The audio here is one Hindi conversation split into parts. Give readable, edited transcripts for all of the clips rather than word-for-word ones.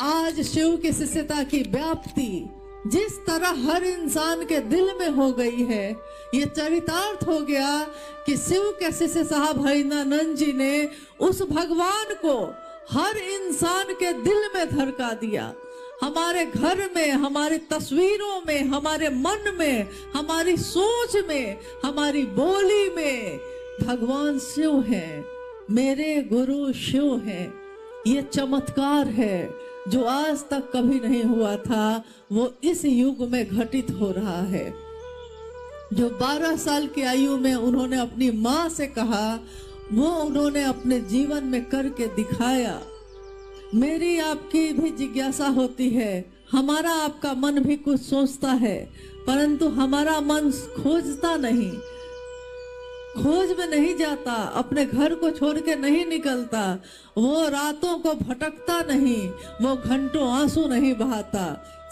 आज शिव की शिष्यता की व्याप्ति जिस तरह हर इंसान के दिल में हो गई है, ये चरितार्थ हो गया कि शिव के शिष्य साहब हरिनानंद जी ने उस भगवान को हर इंसान के दिल में धड़का दिया। हमारे घर में, हमारी तस्वीरों में, हमारे मन में, हमारी सोच में, हमारी बोली में भगवान शिव है, मेरे गुरु शिव है। ये चमत्कार है जो आज तक कभी नहीं हुआ था, वो इस युग में घटित हो रहा है। जो 12 साल की आयु में उन्होंने अपनी माँ से कहा, वो उन्होंने अपने जीवन में करके दिखाया। मेरी आपकी भी जिज्ञासा होती है, हमारा आपका मन भी कुछ सोचता है, परंतु हमारा मन खोजता नहीं, खोज में नहीं जाता, अपने घर को छोड़ के नहीं निकलता, वो रातों को भटकता नहीं, वो घंटों आंसू नहीं बहाता।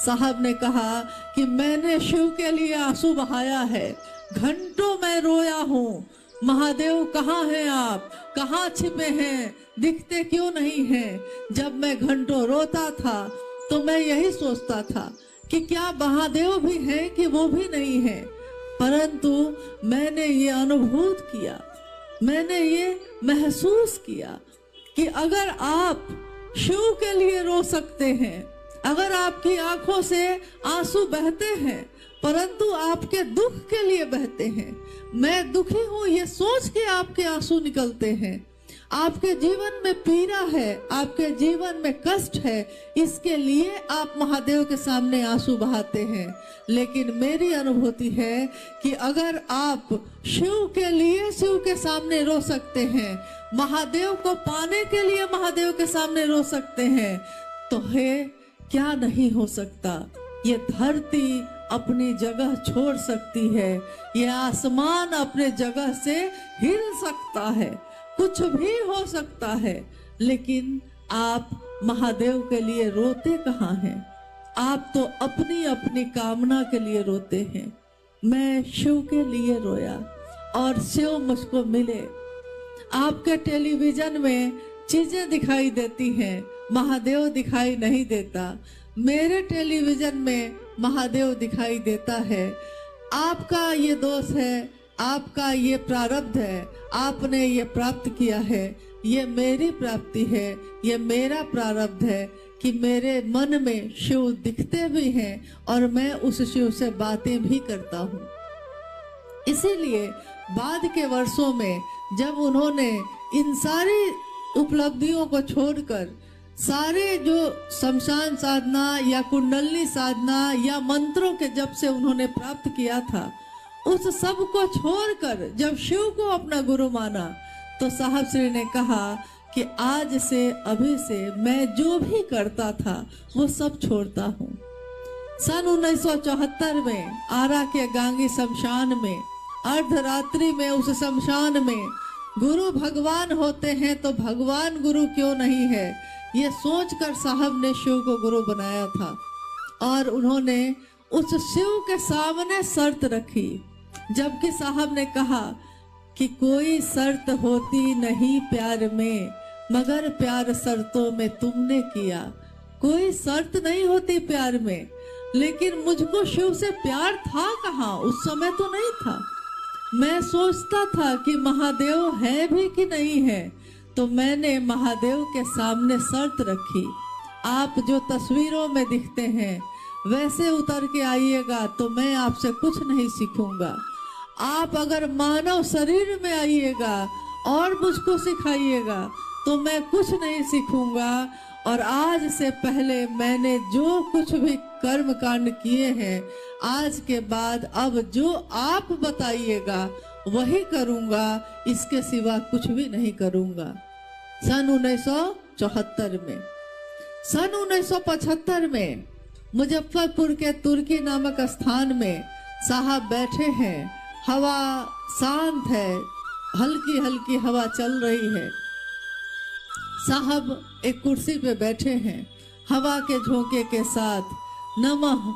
साहब ने कहा कि मैंने शिव के लिए आंसू बहाया है, घंटों मैं रोया हूँ, महादेव कहाँ हैं आप, कहाँ छिपे हैं, दिखते क्यों नहीं हैं। जब मैं घंटों रोता था तो मैं यही सोचता था कि क्या महादेव भी हैं कि वो भी नहीं है। परंतु मैंने ये अनुभूत किया, मैंने ये महसूस किया कि अगर आप शिव के लिए रो सकते हैं, अगर आपकी आंखों से आंसू बहते हैं, परंतु आपके दुख के लिए बहते हैं, मैं दुखी हूँ ये सोच के आपके आंसू निकलते हैं, आपके जीवन में पीड़ा है, आपके जीवन में कष्ट है, इसके लिए आप महादेव के सामने आंसू बहाते हैं। लेकिन मेरी अनुभूति है कि अगर आप शिव के लिए शिव के सामने रो सकते हैं, महादेव को पाने के लिए महादेव के सामने रो सकते हैं, तो है क्या नहीं हो सकता। ये धरती अपनी जगह छोड़ सकती है, ये आसमान अपने जगह से हिल सकता है, कुछ भी हो सकता है, लेकिन आप महादेव के लिए रोते कहाँ हैं। आप तो अपनी अपनी कामना के लिए रोते हैं। मैं शिव के लिए रोया और शिव मुझको मिले। आपके टेलीविजन में चीजें दिखाई देती हैं, महादेव दिखाई नहीं देता। मेरे टेलीविजन में महादेव दिखाई देता है। आपका ये दोष है, आपका ये प्रारब्ध है, आपने ये प्राप्त किया है, ये मेरी प्राप्ति है, ये मेरा प्रारब्ध है कि मेरे मन में शिव दिखते भी हैं और मैं उस शिव से बातें भी करता हूँ। इसीलिए बाद के वर्षों में जब उन्होंने इन सारी उपलब्धियों को छोड़कर सारे जो शमशान साधना या कुंडलनी साधना या मंत्रों के जप से उन्होंने प्राप्त किया था, उस सब को छोड़कर जब शिव को अपना गुरु माना, तो साहब श्री ने कहा कि आज से, अभी से मैं जो भी करता था वो सब छोड़ता हूँ। सन 1974 में आरा के गांगी शमशान में अर्धरात्रि में उस शमशान में गुरु भगवान होते हैं तो भगवान गुरु क्यों नहीं है, ये सोचकर साहब ने शिव को गुरु बनाया था। और उन्होंने उस शिव के सामने शर्त रखी, जबकि साहब ने कहा कि कोई शर्त होती नहीं प्यार में, मगर प्यार शर्तों में तुमने किया। कोई शर्त नहीं होती प्यार में, लेकिन मुझको शिव से प्यार था कहाँ, उस समय तो नहीं था। मैं सोचता था कि महादेव है भी कि नहीं है, तो मैंने महादेव के सामने शर्त रखी, आप जो तस्वीरों में दिखते हैं वैसे उतर के आइएगा तो मैं आपसे कुछ नहीं सीखूंगा। आप अगर मानव शरीर में आइएगा और मुझको सिखाइएगा तो मैं कुछ नहीं सीखूंगा। और आज से पहले मैंने जो कुछ भी कर्म कांड किए हैं, आज के बाद अब जो आप बताइएगा वही करूंगा, इसके सिवा कुछ भी नहीं करूंगा। सन 1974 में, सन 1975 में मुजफ्फरपुर के तुर्की नामक स्थान में साहब बैठे हैं, हवा शांत है, हल्की हल्की हवा चल रही है। साहब एक कुर्सी पे बैठे हैं, हवा के झोंके के साथ नमः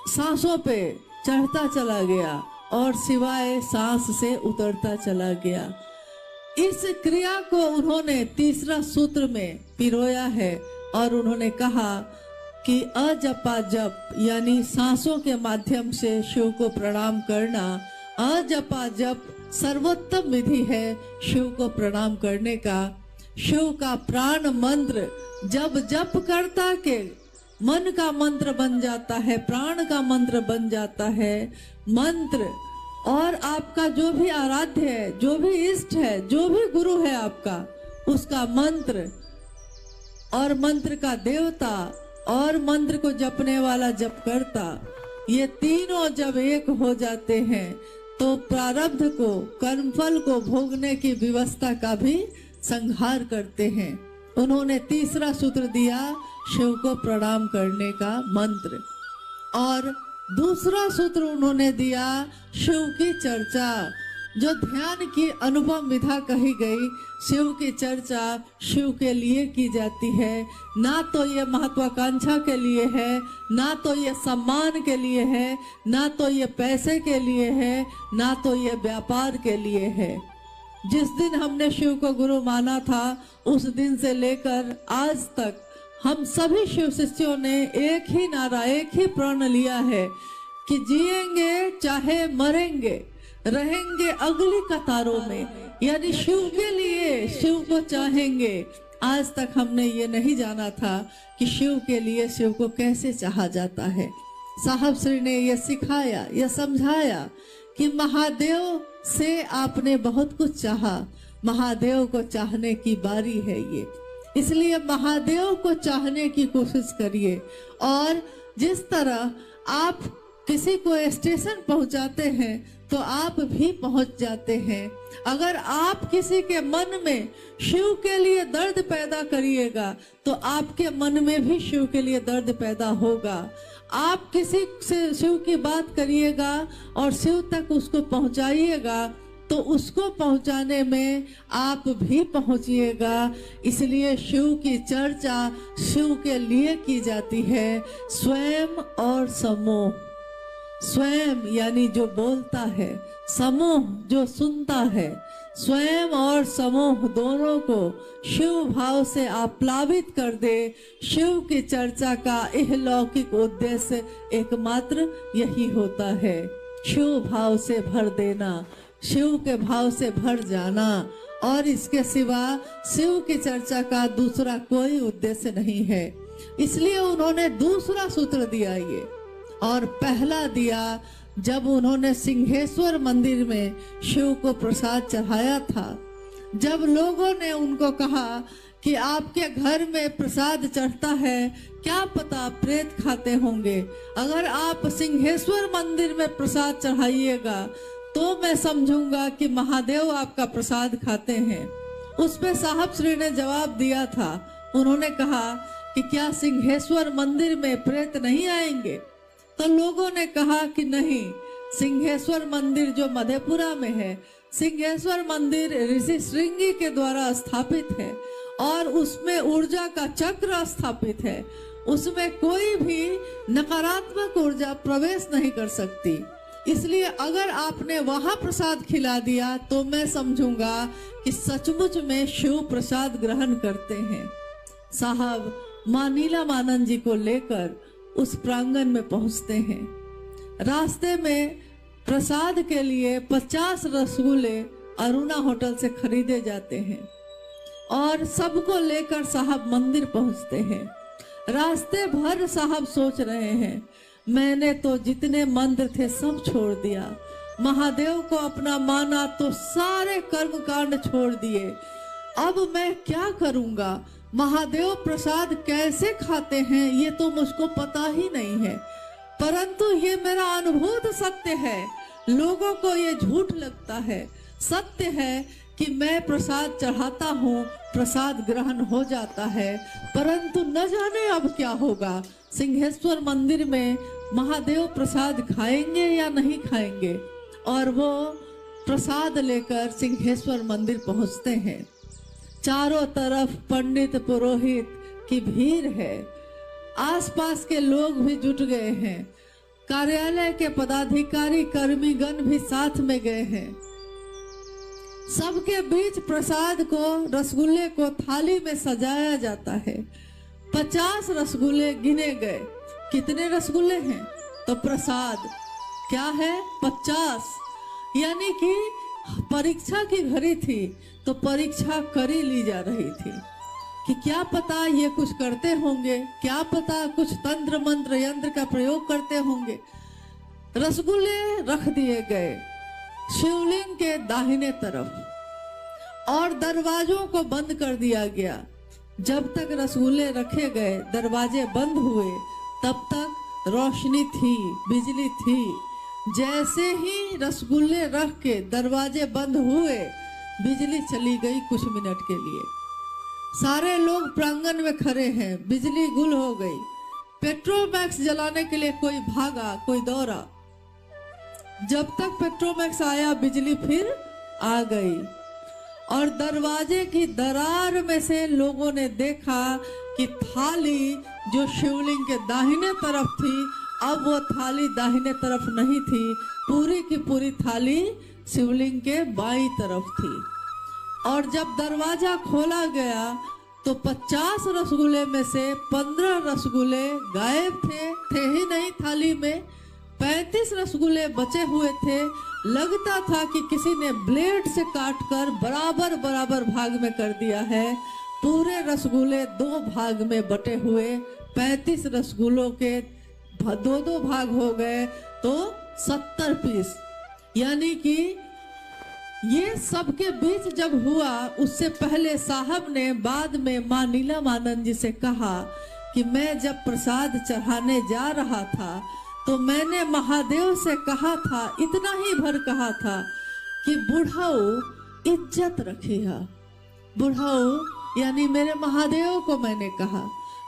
सांसों पे चढ़ता चला गया और सिवाय सांस से उतरता चला गया। इस क्रिया को उन्होंने तीसरा सूत्र में पिरोया है, और उन्होंने कहा कि अजपा जप यानी सांसों के माध्यम से शिव को प्रणाम करना, अजपा जप सर्वोत्तम विधि है शिव को प्रणाम करने का। शिव का प्राण मंत्र जब जप करता के मन का मंत्र बन जाता है, प्राण का मंत्र बन जाता है। मंत्र और आपका जो भी आराध्य है, जो भी इष्ट है, जो भी गुरु है आपका, उसका मंत्र और मंत्र का देवता और मंत्र को जपने वाला जप करता, ये तीनों जब एक हो जाते हैं तो प्रारब्ध को, कर्मफल को भोगने की व्यवस्था का भी संहार करते हैं। उन्होंने तीसरा सूत्र दिया शिव को प्रणाम करने का मंत्र, और दूसरा सूत्र उन्होंने दिया शिव की चर्चा, जो ध्यान की अनुपम विधा कही गई। शिव की चर्चा शिव के लिए की जाती है, ना तो ये महत्वाकांक्षा के लिए है, ना तो ये सम्मान के लिए है, ना तो ये पैसे के लिए है, ना तो ये व्यापार के लिए है। जिस दिन हमने शिव को गुरु माना था, उस दिन से लेकर आज तक हम सभी शिव शिष्यों ने एक ही नारा, एक ही प्रण लिया है कि जिएंगे चाहे मरेंगे, रहेंगे अगली कतारों में, यानी शिव के लिए, शिव को चाहेंगे। आज तक हमने ये नहीं जाना था कि शिव के लिए शिव को कैसे चाहा जाता है। साहब श्री ने ये सिखाया, ये समझाया कि महादेव से आपने बहुत कुछ चाहा, महादेव को चाहने की बारी है ये, इसलिए महादेव को चाहने की कोशिश करिए। और जिस तरह आप किसी को स्टेशन पहुंचाते हैं तो आप भी पहुंच जाते हैं। अगर आप किसी के मन में शिव के लिए दर्द पैदा करिएगा तो आपके मन में भी शिव के लिए दर्द पैदा होगा। आप किसी से शिव की बात करिएगा और शिव तक उसको पहुंचाइएगा तो उसको पहुंचाने में आप भी पहुंचिएगा। इसलिए शिव की चर्चा शिव के लिए की जाती है। स्वयं और समूह, स्वयं यानी जो बोलता है, समूह जो सुनता है। स्वयं और समूह दोनों को शिव भाव से आप्लावित कर दे। शिव की चर्चा का इहलौकिक उद्देश्य एकमात्र यही होता है, शिव भाव से भर देना, शिव के भाव से भर जाना, और इसके सिवा शिव की चर्चा का दूसरा कोई उद्देश्य नहीं है। इसलिए उन्होंने दूसरा सूत्र दिया ये, और पहला दिया जब उन्होंने सिंहेश्वर मंदिर में शिव को प्रसाद चढ़ाया था। जब लोगों ने उनको कहा कि आपके घर में प्रसाद चढ़ता है, क्या पता प्रेत खाते होंगे, अगर आप सिंहेश्वर मंदिर में प्रसाद चढ़ाइएगा तो मैं समझूंगा कि महादेव आपका प्रसाद खाते हैं। उस पे साहब श्री ने जवाब दिया था, उन्होंने कहा कि क्या सिंहेश्वर मंदिर में प्रेत नहीं आएंगे? तो लोगों ने कहा कि नहीं, सिंहेश्वर मंदिर जो मधेपुरा में है, सिंहेश्वर मंदिर ऋषि श्रृंगी के द्वारा स्थापित है और उसमें ऊर्जा का चक्र स्थापित है, उसमें कोई भी नकारात्मक ऊर्जा प्रवेश नहीं कर सकती। इसलिए अगर आपने वहां प्रसाद खिला दिया तो मैं समझूंगा कि सचमुच में शिव प्रसाद ग्रहण करते हैं। साहब मां नीलमानंद जी को लेकर उस प्रांगण में पहुंचते हैं। रास्ते में प्रसाद के लिए 50 रसगुल्ले अरुणा होटल से खरीदे जाते हैं और सबको लेकर साहब मंदिर पहुंचते हैं। रास्ते भर साहब सोच रहे हैं, मैंने तो जितने मंत्र थे सब छोड़ दिया, महादेव को अपना माना तो सारे कर्म कांड छोड़ दिए, अब मैं क्या करूंगा? महादेव प्रसाद कैसे खाते हैं ये तो मुझको पता ही नहीं है, परंतु ये मेरा अनुभूत सत्य है। लोगों को ये झूठ लगता है, सत्य है कि मैं प्रसाद चढ़ाता हूँ, प्रसाद ग्रहण हो जाता है, परंतु न जाने अब क्या होगा। सिंहेश्वर मंदिर में महादेव प्रसाद खाएंगे या नहीं खाएंगे? और वो प्रसाद लेकर सिंहेश्वर मंदिर पहुंचते हैं। चारों तरफ पंडित पुरोहित की भीड़ है, आसपास के लोग भी जुट गए हैं, कार्यालय के पदाधिकारी कर्मीगण भी साथ में गए हैं। सबके बीच प्रसाद को, रसगुल्ले को थाली में सजाया जाता है 50 रसगुल्ले गिने गए। कितने रसगुल्ले हैं? तो प्रसाद क्या है? 50। यानी कि परीक्षा की घड़ी थी, तो परीक्षा करी ली जा रही थी कि क्या पता ये कुछ करते होंगे, क्या पता कुछ तंत्र मंत्र यंत्र का प्रयोग करते होंगे। रसगुल्ले रख दिए गए शिवलिंग के दाहिने तरफ और दरवाजों को बंद कर दिया गया। जब तक रसगुल्ले रखे गए, दरवाजे बंद हुए, तब तक रोशनी थी, बिजली थी। जैसे ही रसगुल्ले रख के दरवाजे बंद हुए, बिजली चली गई कुछ मिनट के लिए। सारे लोग प्रांगण में खड़े हैं, बिजली गुल हो गई। पेट्रोमैक्स जलाने के लिए कोई भागा, कोई दौड़ा। जब तक पेट्रोमैक्स आया, बिजली फिर आ गई और दरवाजे की दरार में से लोगों ने देखा कि थाली जो शिवलिंग के दाहिने तरफ थी, अब वो थाली दाहिने तरफ नहीं थी, पूरी की पूरी थाली शिवलिंग के बाईं तरफ थी। और जब दरवाजा खोला गया तो 50 रसगुल्ले में से 15 रसगुल्ले गायब थे ही नहीं थाली में। 35 रसगुल्ले बचे हुए थे। लगता था कि किसी ने ब्लेड से काटकर बराबर बराबर भाग में कर दिया है। पूरे रसगुल्ले 2 भाग में बटे हुए, 35 रसगुल्लों के 2 भाग हो गए, तो 70 पीस। यानी कि ये सबके बीच जब हुआ, उससे पहले साहब ने बाद में मां नीलमानंद जी से कहा कि मैं जब प्रसाद चढ़ाने जा रहा था तो मैंने महादेव से कहा था, इतना ही भर कहा था कि बुढ़ाऊ इज्जत रखिया। बुढ़ाऊ यानी मेरे महादेव को मैंने कहा।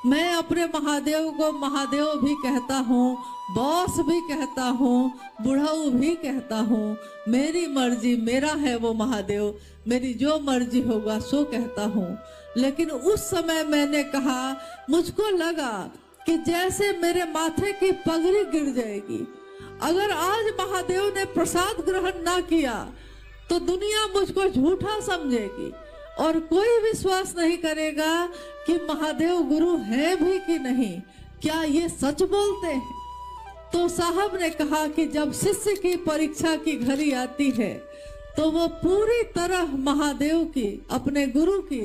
मैं अपने महादेव को महादेव भी कहता हूँ, बॉस भी कहता हूँ, बुढ़ाऊ भी कहता हूँ। मेरी मर्जी, मेरा है वो महादेव, मेरी जो मर्जी होगा सो कहता हूँ। लेकिन उस समय मैंने कहा, मुझको लगा कि जैसे मेरे माथे की पगड़ी गिर जाएगी। अगर आज महादेव ने प्रसाद ग्रहण ना किया तो दुनिया मुझको झूठा समझेगी और कोई विश्वास नहीं करेगा कि महादेव गुरु है भी कि नहीं, क्या ये सच बोलते हैं। तो साहब ने कहा कि जब शिष्य की परीक्षा की घड़ी आती है तो वो पूरी तरह महादेव की, अपने गुरु की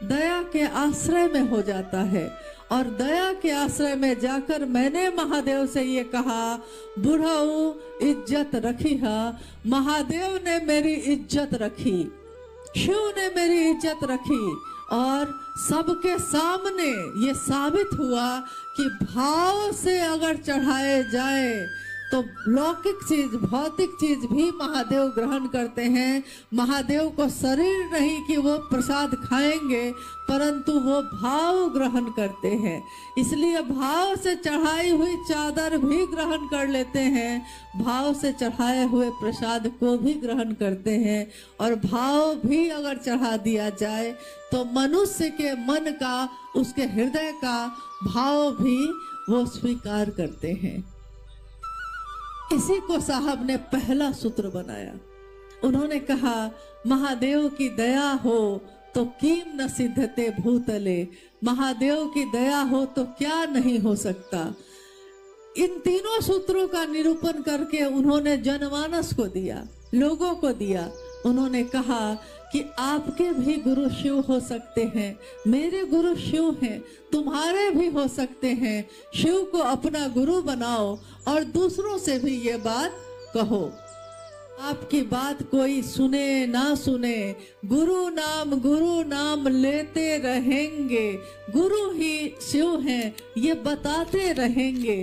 दया के आश्रय में हो जाता है। और दया के आश्रय में जाकर मैंने महादेव से ये कहा, बुढ़ाऊ इज्जत रखी है। महादेव ने मेरी इज्जत रखी, शिव ने मेरी इज्जत रखी और सबके सामने ये साबित हुआ कि भाव से अगर चढ़ाए जाए तो लौकिक चीज, भौतिक चीज भी महादेव ग्रहण करते हैं। महादेव को शरीर नहीं कि वो प्रसाद खाएंगे, परंतु वो भाव ग्रहण करते हैं। इसलिए भाव से चढ़ाई हुई चादर भी ग्रहण कर लेते हैं, भाव से चढ़ाए हुए प्रसाद को भी ग्रहण करते हैं। और भाव भी अगर चढ़ा दिया जाए तो मनुष्य के मन का, उसके हृदय का भाव भी वो स्वीकार करते हैं। इसी को साहब ने पहला सूत्र बनाया। उन्होंने कहा, महादेव की दया हो तो किम न सिद्धते भूतले। महादेव की दया हो तो क्या नहीं हो सकता। इन तीनों सूत्रों का निरूपण करके उन्होंने जनमानस को दिया, लोगों को दिया। उन्होंने कहा कि आपके भी गुरु शिव हो सकते हैं, मेरे गुरु शिव हैं, तुम्हारे भी हो सकते हैं। शिव को अपना गुरु बनाओ और दूसरों से भी ये बात कहो। आपकी बात कोई सुने ना सुने, गुरु नाम लेते रहेंगे। गुरु ही शिव हैं, ये बताते रहेंगे।